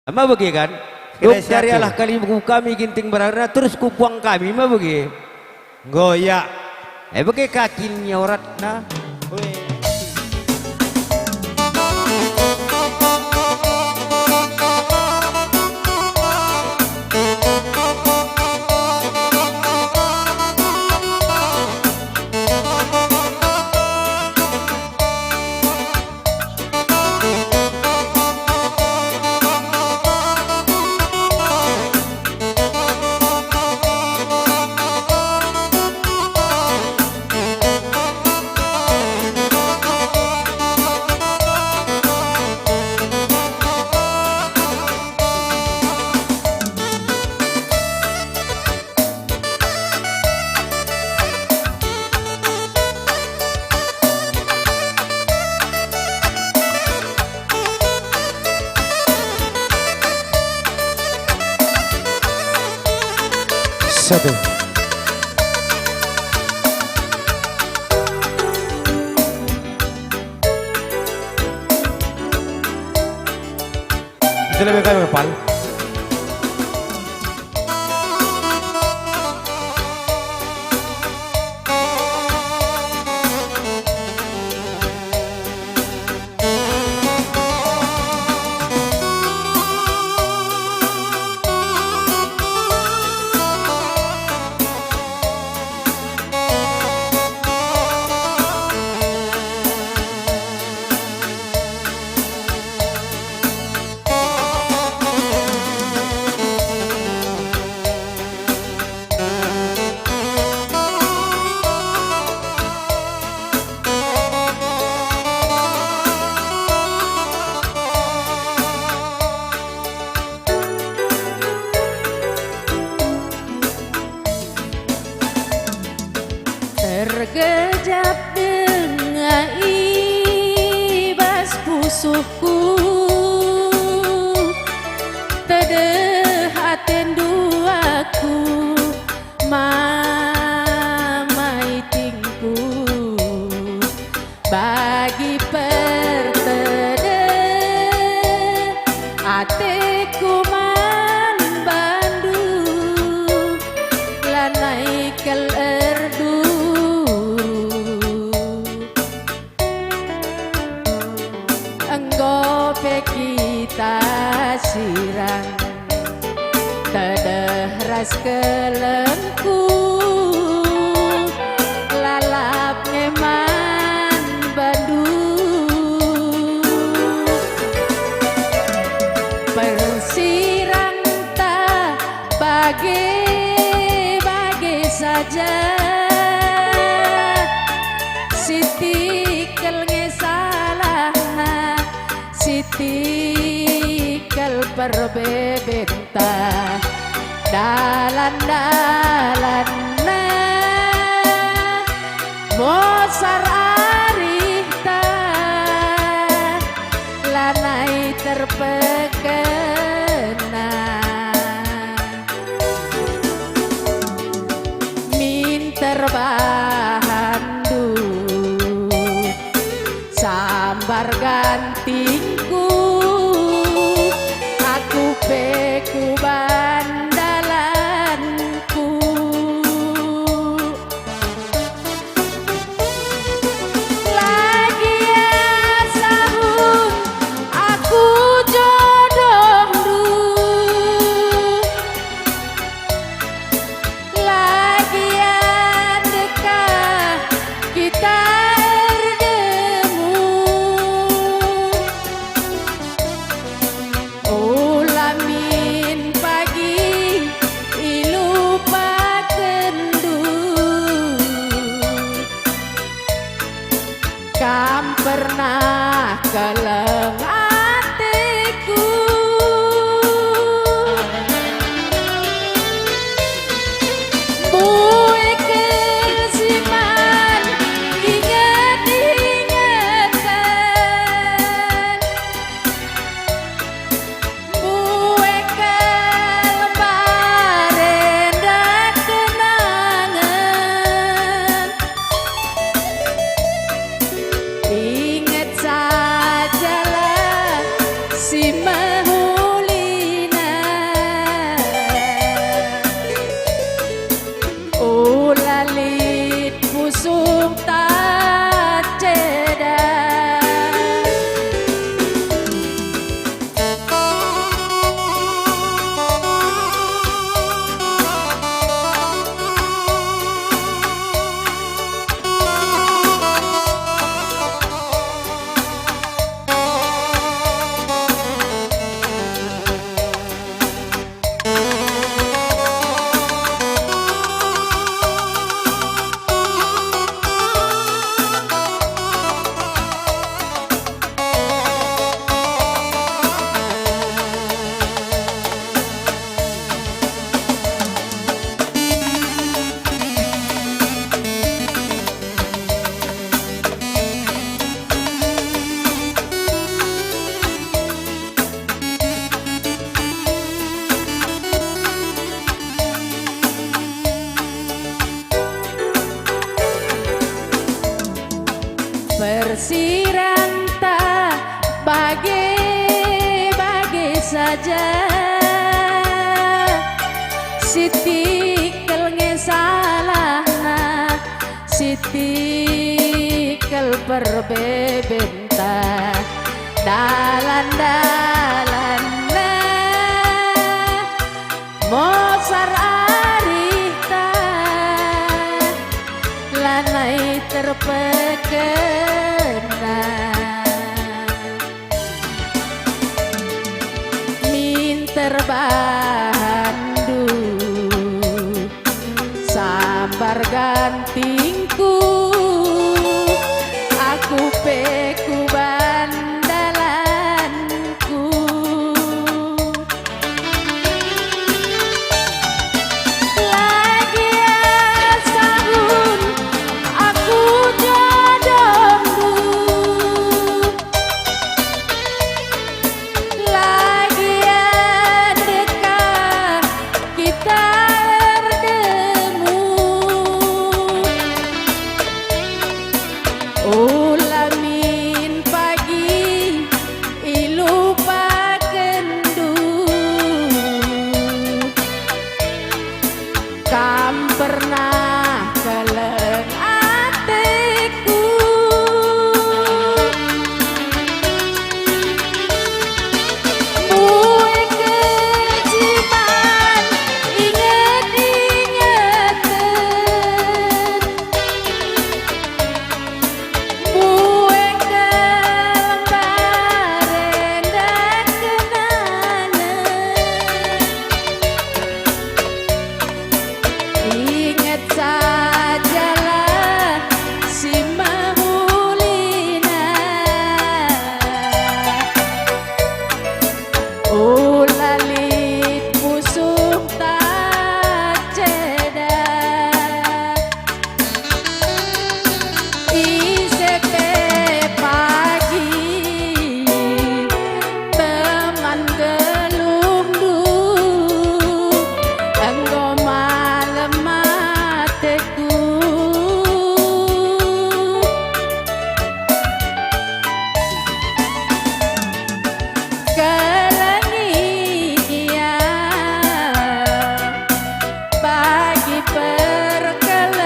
Ama bagi kan? Dari Allah kali kami ginting berada terus kupuang kami mah bagi. Goyak. Bagi kakinya orat nah. Satu. Itu lebih kami depan. Tergejap dengan ibas pusuhku, tedehaten duaku mamai tingku bagi pertede ateku man bandu lanai kel erdu enggope kita sirang tedeh ras kelengku lalap ngeman bandu persirang tak bage saja sitikal ngesalahna sitikal perbebenta dalan-dalanna mosar arihta lanai terpekena terbahandu sambar gantingku aku peku bandalanku saja Siti kel salahna Siti kel perbebenta dalan-dalanna mosar arita lanai terpekena terbandu sambar gantingku aku peku bandalanku lagi asahun aku jodohmu Ulamin pagi ilu pakendu kam pernah keleng atiku bue kejiman inget-ingeten ingat sajalah si Mahulina ulalit musuh tak ceda isepe pagi teman gelungdu enggo malam mateku kelengia bagi perkelem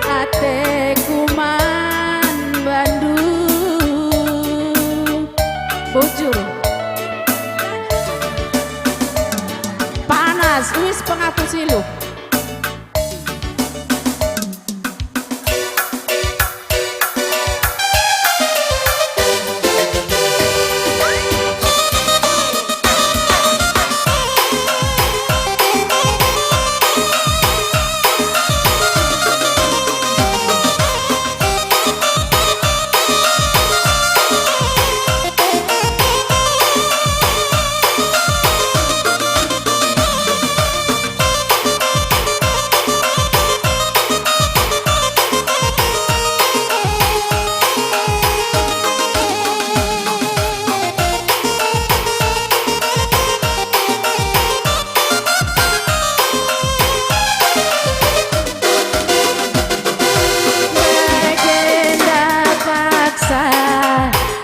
ateku man bandu bujur panas wis pengaku silu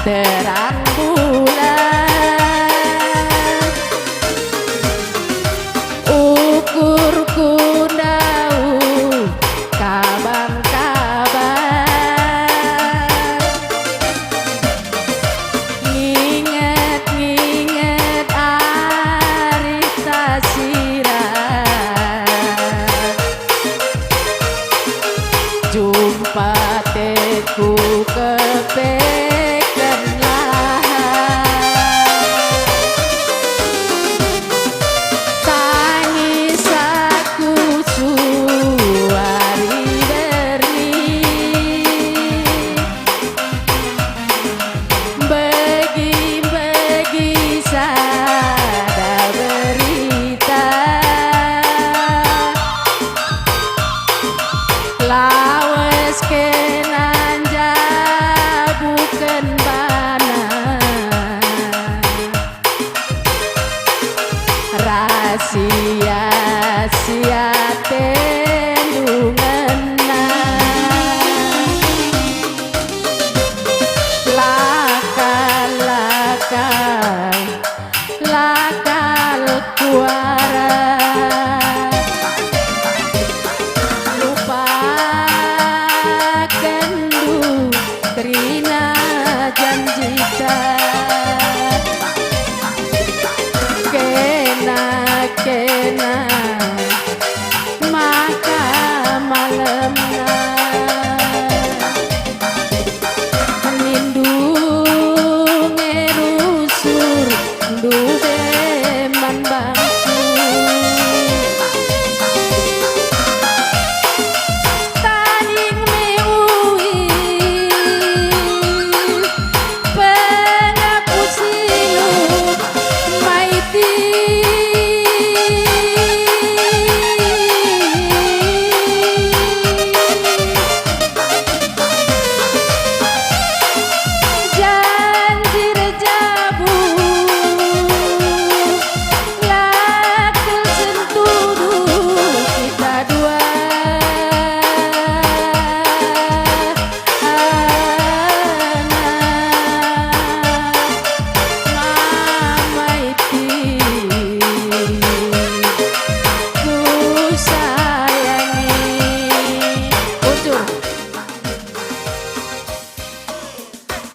terang bulan ukur kundau kabar nginget-nginget arita sirah jumpa teku kepeken tangis aku suari berni begi-begi sada berita lawes kenanja bukan bana rahasia sia tendungan laka-laka buah